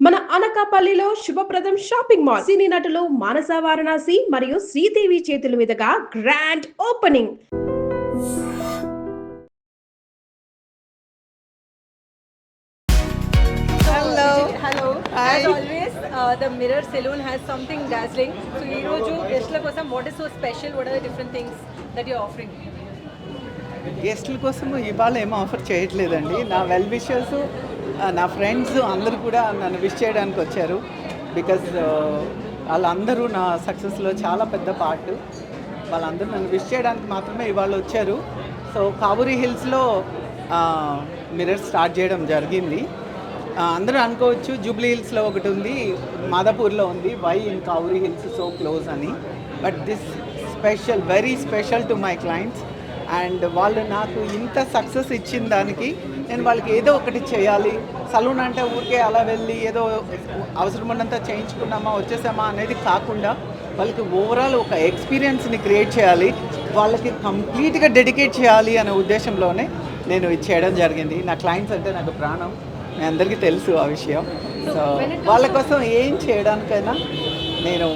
మన అనకాపల్లిలో శుభప్రదం షాపింగ్ మాల్ సినీ నటులు మానస వారణాసి మరియు శ్రీదేవి చేతుల మీదుగా grand opening. Hello. As always, the Mirror Saloon has something dazzling. So, ee roju guestla kosam, what is so special? What are the different things that you're offering? గెస్టుల కోసం ఇవాళ ఏమో ఆఫర్ చేయట్లేదండి. నా well wishers, నా friends అందరూ కూడా నన్ను wish చేయడానికి వచ్చారు. బికాజ్ వాళ్ళందరూ నా సక్సెస్లో చాలా పెద్ద పార్ట్. వాళ్ళందరూ నన్ను విష్ చేయడానికి మాత్రమే ఇవాళ వచ్చారు. సో కావూరి హిల్స్లో మిర్రర్ స్టార్ట్ చేయడం జరిగింది. అందరూ అనుకోవచ్చు జూబ్లీ హిల్స్లో ఒకటి ఉంది, మాదాపూర్లో ఉంది, why in Kavuri Hills so close అని. But this special, very special to my clients. And వాళ్ళు నాకు ఇంత సక్సెస్ ఇచ్చిన దానికి నేను వాళ్ళకి ఏదో ఒకటి చేయాలి. సలూన్ అంటే ఊరికే అలా వెళ్ళి ఏదో అవసరం ఉన్నంత చేయించుకున్నామా వచ్చేసామా అనేది కాకుండా వాళ్ళకి ఓవరాల్ ఒక ఎక్స్పీరియన్స్ని క్రియేట్ చేయాలి, వాళ్ళకి కంప్లీట్గా డెడికేట్ చేయాలి అనే ఉద్దేశంలోనే నేను ఇది చేయడం జరిగింది. నా క్లయింట్స్ అంటే నాకు ప్రాణం, మీ అందరికీ తెలుసు ఆ విషయం. సో వాళ్ళ కోసం ఏం చేయడానికైనా నేను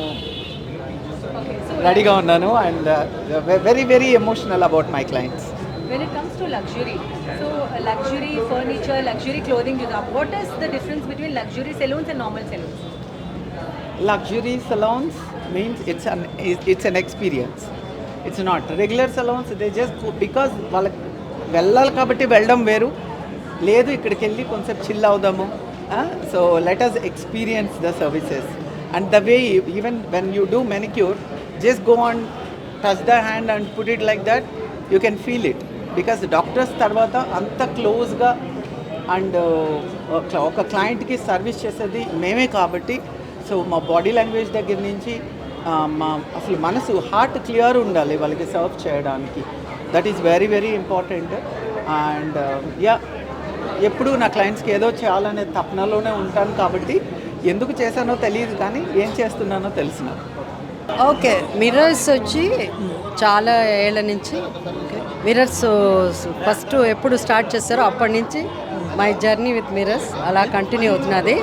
రెడీగా ఉన్నాను. And very very emotional about my clients. When it comes to luxury, so luxury furniture, luxury clothing, what is the difference between luxury salons and normal salons? Luxury salons means it's an experience. It's not regular salons. They just go because వాళ్ళకి వెళ్ళాలి కాబట్టి వెళ్ళడం వేరు. లేదు ఇక్కడికి వెళ్ళి కొంచెం chill అవుదాము. So let us experience the services. And the way even when you do manicure, just go and touch the hand and put it like that, you can feel it. Because doctors తర్వాత అంత క్లోజ్గా and ఒక క్లయింట్కి service చేసేది మేమే కాబట్టి, so మా body language దగ్గర నుంచి మా అసలు మనసు హార్ట్ క్లియర్ ఉండాలి వాళ్ళకి సర్వ్ చేయడానికి. That is very very important. And ఎప్పుడు నా క్లయింట్స్కి ఏదో చేయాలనే తపనలోనే ఉంటాను కాబట్టి ఎందుకు చేశానో తెలియదు కానీ ఏం చేస్తున్నానో తెలిసిన. ఓకే, మిర్రర్స్ వచ్చి చాలా ఏళ్ళ నుంచి మిర్రర్స్ ఫస్ట్ ఎప్పుడు స్టార్ట్ చేస్తారో అప్పటి నుంచి మై జర్నీ విత్ మిర్రర్స్ అలా కంటిన్యూ అవుతున్నది.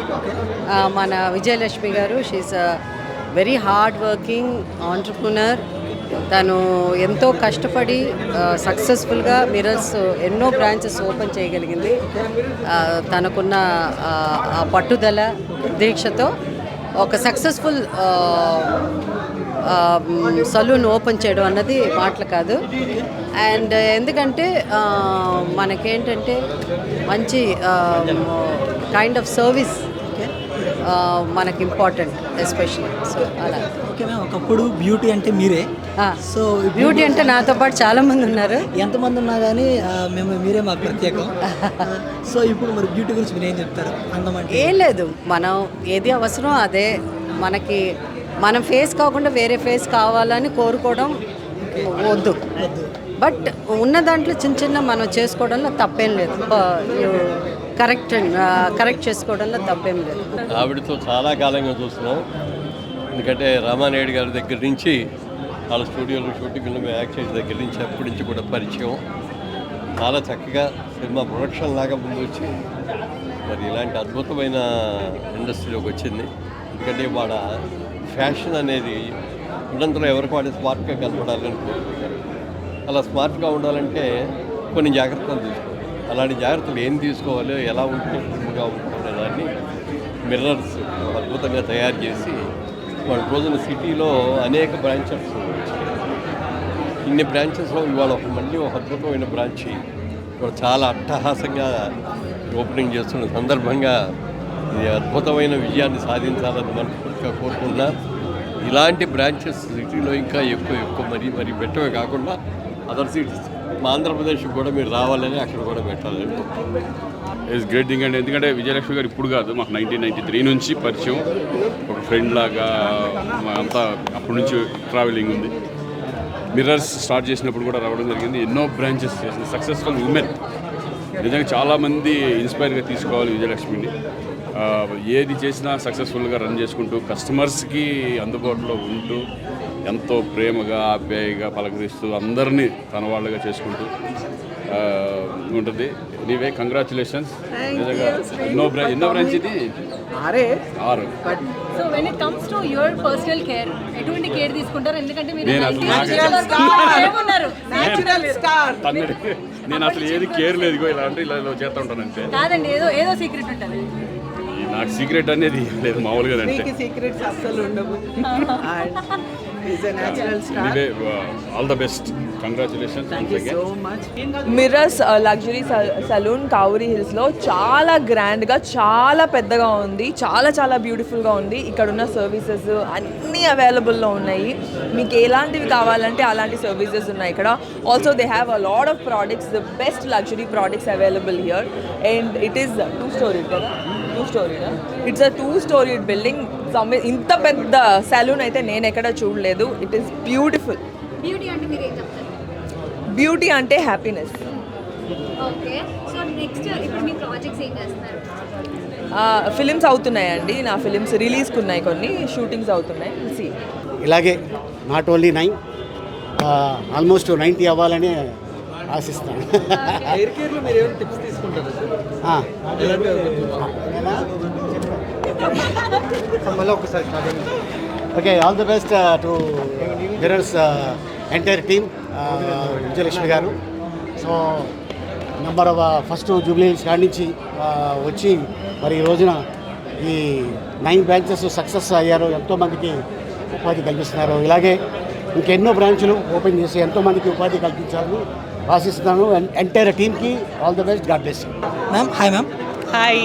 మన విజయలక్ష్మి గారు, షీఈస్ వెరీ హార్డ్ వర్కింగ్ ఆంట్రప్రనర్. తను ఎంతో కష్టపడి సక్సెస్ఫుల్గా మిర్రర్స్ ఎన్నో బ్రాంచెస్ ఓపెన్ చేయగలిగింది. తనకున్న పట్టుదల, దీక్షతో ఒక సక్సెస్ఫుల్ సలూన్ ఓపెన్ చేయడం అన్నది మాటలు కాదు. అండ్ ఎందుకంటే మనకేంటంటే మంచి కైండ్ ఆఫ్ సర్వీస్ మనకి ఇంపార్టెంట్ ఎస్పెషల్లీ. సో అలా ఓకే మ్యామ్, ఒకప్పుడు బ్యూటీ అంటే మీరే. సో బ్యూటీ అంటే నాతో పాటు చాలామంది ఉన్నారు. ఎంతమంది ఉన్నా కానీ మీరే మాకు ప్రత్యేకం. సో ఇప్పుడు మరి బ్యూటీ గురించి మీరు ఏం చెప్తారు? అందం అంటే ఏం లేదు, మనం ఏది అవసరం అదే. మనకి మనం ఫేస్ కాకుండా వేరే ఫేస్ కావాలని కోరుకోవడం వద్దు. బట్ ఉన్న దాంట్లో చిన్న చిన్న మనం చేసుకోవడంలో తప్పేం లేదు. కరెక్ట్ చేసుకోవడంలో తప్పేం లేదు. ఆవిడతో చాలా కాలంగా చూస్తున్నాం. ఎందుకంటే రామానాయుడు గారి దగ్గర నుంచి వాళ్ళ స్టూడియోలో షూటింగ్లో మేము యాక్ట్ చేసే దగ్గర నుంచి అప్పటి నుంచి కూడా పరిచయం. చాలా చక్కగా సినిమా ప్రొడక్షన్ లాగా ముందు వచ్చి మరి ఇలాంటి అద్భుతమైన ఇండస్ట్రీలోకి వచ్చింది. ఎందుకంటే వాళ్ళ ఫ్యాషన్ అనేది ఉన్నంతలో ఎవరికి వాడి స్మార్ట్గా కనపడాలని కోరుకుంటారు. అలా స్మార్ట్గా ఉండాలంటే కొన్ని జాగ్రత్తలు తీసుకోవాలి. అలాంటి జాగ్రత్తలు ఏం తీసుకోవాలో, ఎలా ఉంటే ముందుగా ఉంటుందనే దాన్ని మిర్రర్స్ అద్భుతంగా తయారు చేసి వాళ్ళ రోజున సిటీలో అనేక బ్రాంచెస్ ఇన్ని బ్రాంచెస్లో ఇవాళ మళ్ళీ ఒక అద్భుతమైన బ్రాంచ్ ఇప్పుడు చాలా అట్టహాసంగా ఓపెనింగ్ చేస్తున్న సందర్భంగా ఇది అద్భుతమైన విజయాన్ని సాధించాలని మనస్ఫూర్తిగా కోరుకుంటున్నా. ఇలాంటి బ్రాంచెస్ సిటీలో ఇంకా ఎక్కువ మరి పెట్టవే కాకుండా అదర్ సిటీస్ మా ఆంధ్రప్రదేశ్కి కూడా మీరు రావాలని అక్కడ కూడా పెట్టాలని. ఇట్స్ గ్రేట్ థింగ్ అండి. ఎందుకంటే విజయలక్ష్మి గారు ఇప్పుడు కాదు, మాకు 1993 నుంచి పరిచయం. ఒక ఫ్రెండ్ లాగా అంతా అప్పటి నుంచి ట్రావెలింగ్ ఉంది. మిర్రర్స్ స్టార్ట్ చేసినప్పుడు కూడా రావడం జరిగింది. ఎన్నో బ్రాంచెస్ చేసింది. Successful women. నిజంగా చాలామంది ఇన్స్పైర్గా తీసుకోవాలి విజయలక్ష్మిని. ఏది చేసినా సక్సెస్ఫుల్గా రన్ చేసుకుంటూ కస్టమర్స్కి అందుబాటులో ఉంటూ ఎంతో ప్రేమగా ఆప్యాయంగా పలకరిస్తూ అందరినీ తన వాళ్ళగా చేసుకుంటూ ఉంటుంది. నీవే కంగ్రాచులేషన్స్. నిజంగా ఎన్నో బ్రాంచ్ ఇది ఆరే 6. But so when it comes to your personal care ఎటువంటి కేర్ తీసుకుంటారు? ఎందుకంటే మీరు నేను అసలు 90s ఏమున్నారు న్యాచురల్ స్టార్. నేను అసలు ఏది కేర్ లేదు, ఇగో ఇలా అంటే ఇలా చేస్తూ ఉంటాను అంతే. కాదండి, ఏదో ఏదో సీక్రెట్ ఉంటుంది. నాకు సీక్రెట్ అనేది లేదు, మామూలుగా అంతే. నీకు సీక్రెట్స్ అస్సలు ఉండవు. Is a natural star. Anyway all the best, congratulations. Thank you so much. Mirrors luxury salon Kavuri హిల్స్లో చాలా గ్రాండ్గా, చాలా పెద్దగా ఉంది, చాలా చాలా బ్యూటిఫుల్గా ఉంది. ఇక్కడ ఉన్న సర్వీసెస్ అన్నీ అవైలబుల్లో ఉన్నాయి. మీకు ఎలాంటివి కావాలంటే అలాంటి సర్వీసెస్ ఉన్నాయి ఇక్కడ. Also they have a lot of products, the best luxury products available here. And it is 2-story కదా, 2-story. It's a 2-story building. ఇంత పెద్ద సలూన్ అయితే నేను ఎక్కడ చూడలేదు. It is beautiful. బ్యూటీ అంటే మీరు ఏం చెప్తారు? బ్యూటీ అంటే హ్యాపీనెస్. ఓకే, సో నెక్స్ట్ ఇప్పుడు మీ ప్రాజెక్ట్స్ ఏం చేస్తున్నారు? ఫిలిమ్స్ అవుతున్నాయండి, నా ఫిలిమ్స్ రిలీజ్కి ఉన్నాయి, కొన్ని షూటింగ్స్ అవుతున్నాయి. సి ఇలాగే నాట్ ఓన్లీ 9 ఆల్మోస్ట్ 90 అవ్వాలని ఆశిస్తాను. హెయిర్ కేర్లో మీరు ఏమైనా టిప్స్ తీసుకుంటారా సార్? మళ్ళీ ఒకసారి okay, all the best to Mirrors entire team, Vijayalakshmi garu. So number first Jubilee Hills కాడి నుంచి వచ్చి మరి ఈ రోజున ఈ 9 బ్రాంచెస్ సక్సెస్ అయ్యారు. ఎంతోమందికి ఉపాధి కల్పిస్తున్నారు. ఇలాగే ఇంకెన్నో బ్రాంచ్లు ఓపెన్ చేసి ఎంతోమందికి ఉపాధి కల్పించాలని ఆశిస్తున్నాను. ఎంటైర్ టీమ్కి all the best, God bless you. Ma'am hi ma'am. Hi,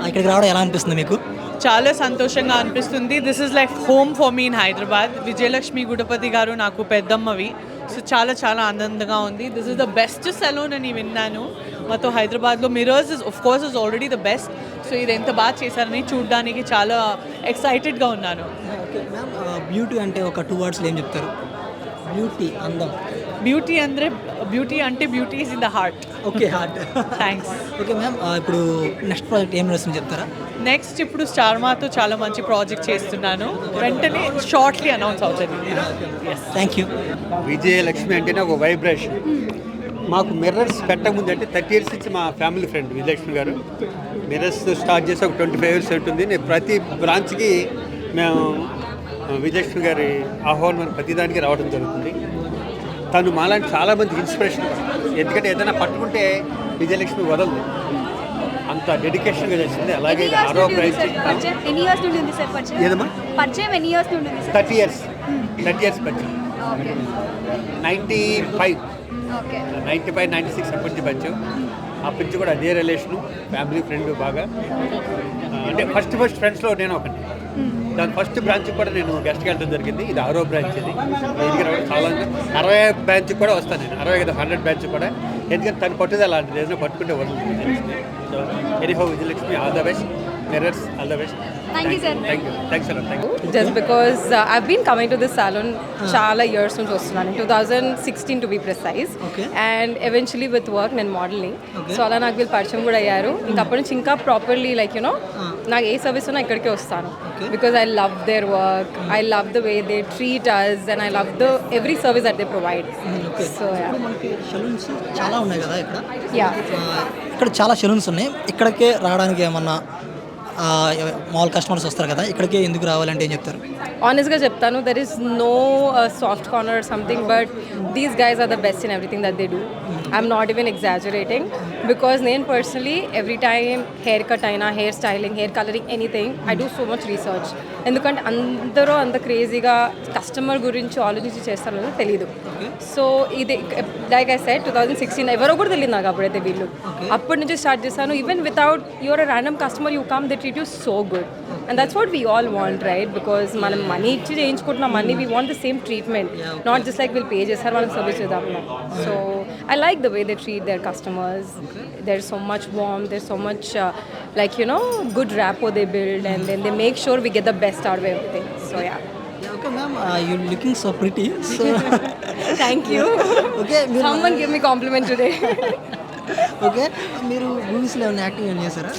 ఇక్కడికి రావడం ఎలా అనిపిస్తుంది మీకు? చాలా సంతోషంగా అనిపిస్తుంది. This is like home for me in Hyderabad. Vijayalakshmi Gudapati garu నాకు పెద్దమ్మవి. సో చాలా చాలా ఆనందంగా ఉంది. This is the best salon అని విన్నాను. మాతో హైదరాబాద్లో Mirrors is of course is already the best. So ఇది ఎంత బాగా చేశారని చూడడానికి చాలా ఎక్సైటెడ్గా ఉన్నాను. ఓకే మ్యామ్, బ్యూటీ అంటే ఒక 2 wordsలో ఏం చెప్తారు? బ్యూటీ, అందం. బ్యూటీ అంటే beauty is in the heart. Okay, heart. Thanks. Okay ma'am, ఇప్పుడు నెక్స్ట్ ప్రాజెక్ట్ ఏం నడుస్తుంది చెప్తారా? నెక్స్ట్ ఇప్పుడు స్టార్మాతో చాలా మంచి ప్రాజెక్ట్ చేస్తున్నాను. వెంటనే షార్ట్లీ అనౌన్స్ అవుతుంది. Thank you. విజయలక్ష్మి అంటేనే ఒక వైబ్రేషన్. మాకు మిర్రర్స్ పెట్టకముందు అంటే 30 years నుంచి మా ఫ్యామిలీ ఫ్రెండ్ విజయలక్ష్మి గారు. మిర్రర్స్ స్టార్ట్ చేసి ఒక 25 years ఉంటుంది. నేను ప్రతి బ్రాంచ్కి మేము విజయలక్ష్మి గారి ఆహ్వానం ప్రతిదానికి రావడం జరుగుతుంది. తను మాలాంటి చాలామంది ఇన్స్పిరేషన్. ఎందుకంటే ఏదైనా పట్టుకుంటే విజయలక్ష్మి వదలదు, అంత డెడికేషన్గా చేసింది. అలాగే 6వ బ్రాంచ్ ఎన్ని ఇయర్స్ నుండి ఉంది సార్ పరిచయం? ఏదమ్మా పరిచయం ఎన్ని ఇయర్స్ నుండి ఉంది సార్? 30 years పరిచయం. 95 ఓకే, 95, 96 అప్పటి నుంచి పరిచయం. అప్పటి నుంచి కూడా అదే రిలేషను, ఫ్యామిలీ ఫ్రెండ్ బాగా. అంటే ఫస్ట్ ఫ్రెండ్స్లో నేను ఒకటి. దాని ఫస్ట్ బ్రాంచ్కి కూడా నేను గెస్ట్కి వెళ్ళడం జరిగింది. ఇది 6వ బ్రాంచ్. ఇది ఎందుకంటే చాలా 60 బ్రాంచ్కి కూడా వస్తాను నేను, 60 కదా 100 బ్రాంచ్ కూడా. ఎందుకంటే తను పట్టుదల అలాంటిది, ఏదైనా పట్టుకుంటే వదులుతుంది. So anyhow Vijayalakshmi, all the best. Mirrors, all the best. Thank you sir. Thanks అలా. Thank you. Just because I've been coming to this salon చాలా years నుంచి వస్తున్నాను, 2016 to be precise. Okay. And eventually with work నేను modelling. So అలా నాకు వీళ్ళు పరిచయం కూడా అయ్యారు. ఇంకా అప్పటి నుంచి ఇంకా ప్రాపర్లీ లైక్ యునో నాకు ఏ సర్వీస్ ఉన్నా ఇక్కడికే వస్తాను. Because I love their work, I love the way they treat us, and I love the every service that they provide. So ఇప్పుడు మనకి సెలూన్స్ చాలా ఉన్నాయి కదా ఇక్కడ. యా, ఇక్కడ చాలా సెలూన్స్ ఉన్నాయి. ఇక్కడికే రావడానికి ఏమన్నా మామూలు కస్టమర్స్ వస్తారు కదా, ఇక్కడికే ఎందుకు రావాలంటే ఏం చెప్తారు? ఆనెస్ట్గా చెప్తాను, there is no soft corner or something, but these guys are the best in everything that they do. I'm not even exaggerating, because నేను personally every time haircut అయినా, hair styling, hair colouring, anything I do so much research. ఎందుకంటే అందరూ అంత క్రేజీగా customer గురించి ఆలోచించి చేస్తారని తెలీదు. సో ఇది లైక్ ఐ సెడ్ 2016 ఎవరో కూడా తెలియదు నాకు అప్పుడైతే. వీళ్ళు అప్పటి నుంచి స్టార్ట్ చేశాను. Even without your random customer you come, they treat you so good, and that's what we all want, right? Because మనం మనీ ఇచ్చి చేయించుకుంటున్నాం, money we want the same treatment, not just like వీళ్ళు pay చేస్తారు వాళ్ళకి service చేద్దాం. So I like the way they treat their customers. There's so much warmth, there's so much like you know good rapport they build, and then they make sure we get the best out of everything. So yeah. Okay ma'am, you're looking so pretty. So Thank you. Okay, Someone give me compliment today. Okay, మీరు మూవీస్లో ఏమైనా acting ఏమైనా చేశారా?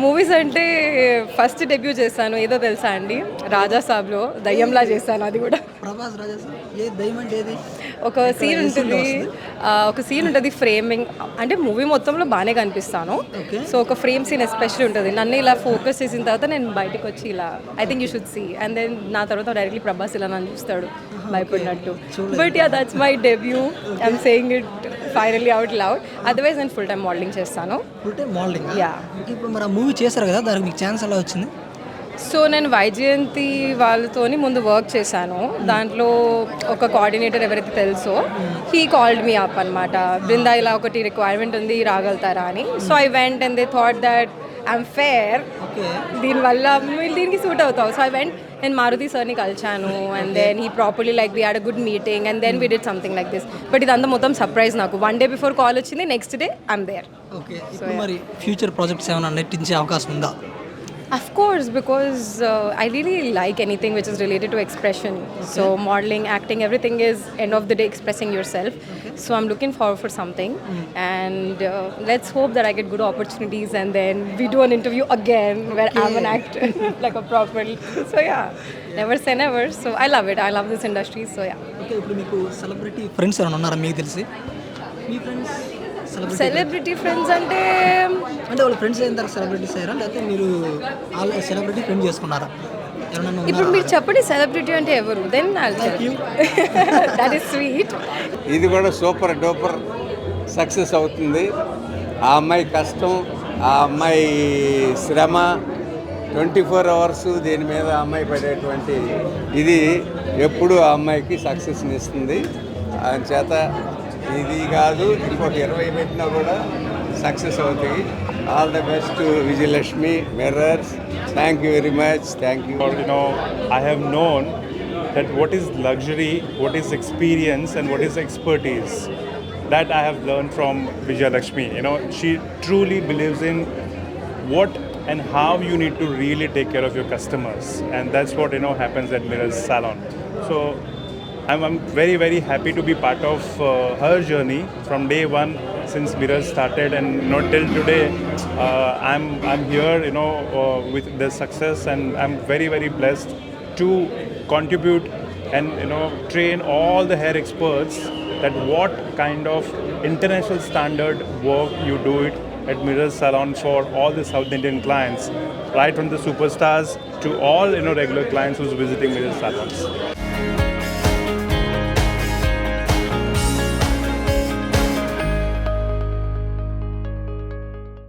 Movies అంటే first debut చేశాను ఏదో తెలుసా అండి, రాజా సాబ్లో దయ్యంలా చేశాను. అది కూడా ప్రభాస్ రాజా ఏ దయ్యం అంటే ఏది? ఒక సీన్ ఉంటుంది ఫ్రేమింగ్, అంటే మూవీ మొత్తంలో బాగానే కనిపిస్తాను. సో ఒక ఫ్రేమ్ సీన్ ఎస్పెషల్లీ ఉంటుంది, నన్ను ఇలా ఫోకస్ చేసిన తర్వాత నేను బయటకు వచ్చి ఇలా I think you should see, and then నా తర్వాత డైరెక్ట్లీ ప్రభాస్ ఇలా నన్ను చూస్తాడు భయపడినట్టు. But yeah that's my debut, I'm saying it finally out loud. Otherwise నేను ఫుల్ టైం మోడలింగ్ చేస్తాను. Full time modelling? యా. ఇప్పుడు మరి ఆ మూవీ చేశారు కదా, దానికి మీకు ఛాన్స్ ఎలా వచ్చింది? సో నేను వైజయంతి వాళ్ళతోని ముందు వర్క్ చేశాను. దాంట్లో ఒక కోఆర్డినేటర్ ఎవరైతే తెలుసో హీ కాల్డ్ మీ అప్ అనమాట, బృందా ఇలా ఒకటి రిక్వైర్మెంట్ ఉంది రాగలుగుతారా అని. So I went and they thought that I'm fair, దీనివల్ల మీరు దీనికి సూట్ అవుతావు. సో ఐ వెంట్, నేను మారుతి సార్ని కలిచాను and then he properly like we had a good meeting and then we did something like this. But ఇదంతా మొత్తం surprise నాకు. 1 day బిఫోర్ కాల్ వచ్చింది, next day I'm there. Okay, ఇప్పుడు మరి ఫ్యూచర్ ప్రాజెక్ట్స్ ఏమైనా నటించే అవకాశం ఉందా? Of course, because I really like anything which is related to expression. So modeling, acting, everything is end of the day expressing yourself. So I'm looking forward for something, and let's hope that I get good opportunities, and then we do an interview again where I'm an actor, like a proper. So yeah, never say never. So I love it. I love this industry. So yeah. Okay, ఇప్పుడు మీకు celebrity friends ఎవరైనా ఉన్నారా మీకు తెలిసి? మీ friends celebrity friends అంటే వాళ్ళ friends అయిన తర్వాత సెలబ్రిటీస్ అయ్యారా, లేకపోతే మీరు వాళ్ళ సెలబ్రిటీ ఫ్రెండ్ చేసుకున్నారా? ఇప్పుడు మీరు చెప్పండి సెలబ్రిటీ అంటే ఎవరు, దెన్ దట్ ఈస్ స్వీట్. ఇది కూడా సూపర్ డూపర్ సక్సెస్ అవుతుంది. ఆ అమ్మాయి కష్టం, ఆ అమ్మాయి శ్రమ, 24 hours దీని మీద ఆ అమ్మాయి పడేటువంటి ఇది ఎప్పుడు ఆ అమ్మాయికి సక్సెస్ని ఇస్తుంది. చేత ఇది కాదు ఇంకోటి 20 పెట్టినా కూడా సక్సెస్ అవుతాయి. All the best Vijayalakshmi, mirrors. Thank you very much. Thank you. I have known that what is luxury, what is experience, and what is expertise. That I have learned from Vijayalakshmi. She truly believes in what and how you need to really take care of your customers, and that's what happens at Mirror's Salon. So I'm very, very happy to be part of her journey from day one since Mirror started, and till today I'm here with the success, and I'm very, very blessed to contribute and train all the hair experts that what kind of international standard work you do it at Mirror's Salon for all the South Indian clients, right from the superstars to all regular clients who's visiting Mirror's Salons.